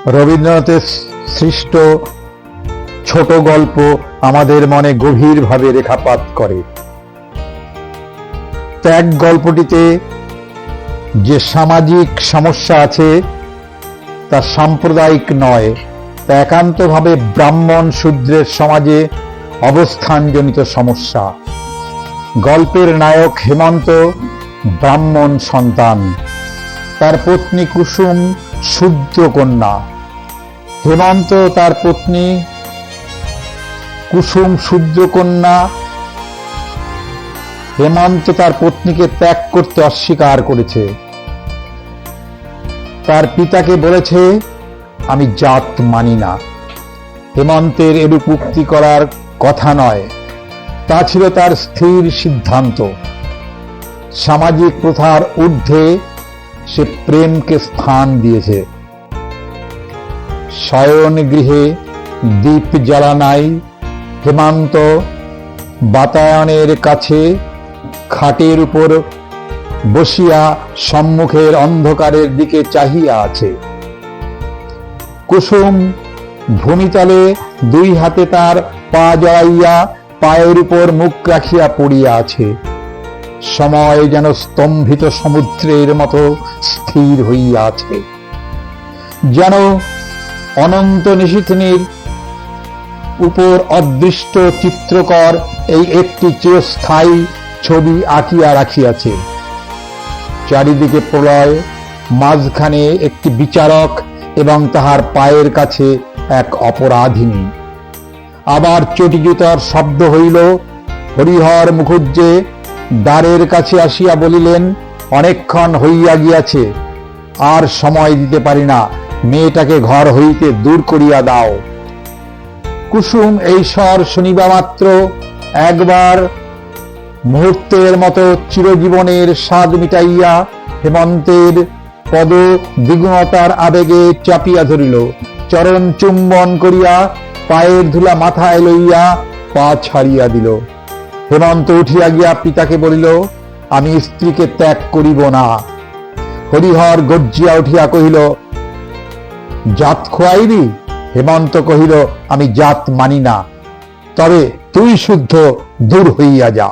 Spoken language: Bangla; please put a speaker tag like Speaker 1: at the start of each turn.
Speaker 1: রবীন্দ্রনাথের সৃষ্ট ছোট গল্প আমাদের মনে গভীরভাবে রেখাপাত করে। ত্যাগ গল্পটিতে যে সামাজিক সমস্যা আছে তা সাম্প্রদায়িক নয়, তা একান্তভাবে ব্রাহ্মণ শূদ্রের সমাজে অবস্থানজনিত সমস্যা। গল্পের নায়ক হেমন্ত ব্রাহ্মণ সন্তান, তার পত্নী কুসুম শূদ্র কন্যা। হেমন্ত তার পত্নী কুসুম শূদ্র কন্যা। হেমন্ত তার পত্নীকে ত্যাগ করতে অস্বীকার করেছে। তার পিতাকে বলেছে, আমি জাত মানি না। হেমন্তের এরূপ উক্তি করার কথা নয়, তা ছিল তার স্থির সিদ্ধান্ত। সামাজিক প্রথার ঊর্ধ্বে সে প্রেমকে স্থান দিয়েছে। শয়ন গৃহে দীপ জ্বালা নাই, হেমন্ত বাতায়নের কাছে খাটের উপর বসিয়া সম্মুখের অন্ধকারের দিকে চাহিয়া আছে। কুসুম ভূমিতলে দুই হাতে তার পা জড়াইয়া পায়ের উপর মুখ রাখিয়া পড়িয়া আছে। সময় যেন স্তম্ভিত সমুদ্রের মতো স্থির হইয়া আছে, যেন অনন্ত নিশীথিনীর উপর অদৃষ্ট চিত্রকর এই একটি চিরস্থায়ী ছবি আঁকিয়া রাখিয়াছে। চারিদিকে প্রলয়, মাঝখানে একটি বিচারক এবং তাহার পায়ের কাছে এক অপরাধিনী। আবার চটিজুতার শব্দ হইল। হরিহর মুখুজ্জে দ্বারের কাছে আসিয়া বলিলেন, অনেকক্ষণ হইয়া গিয়াছে, আর সময় দিতে পারি না, মেয়েটাকে ঘর হইতে দূর করিয়া দাও। কুসুম এই স্বর শুনিবা মাত্র একবার মুহূর্তের মতো চিরজীবনের স্বাদ মিটাইয়া হেমন্তের পদ দ্বিগুণতার আবেগে চাপিয়া ধরিল। চরণ চুম্বন করিয়া পায়ের ধুলা মাথায় লইয়া পা ছাড়িয়া দিল। হেমন্ত উঠিয়া গিয়া পিতাকে বলিল, আমি স্ত্রীকে ত্যাগ করিব না। হরিহর গর্জিয়া উঠিয়া কহিল, জাত খোয়াইবি? হেমন্ত কহিল, আমি জাত মানি না, তবে তুই শুদ্ধ, দূর হইয়া যা।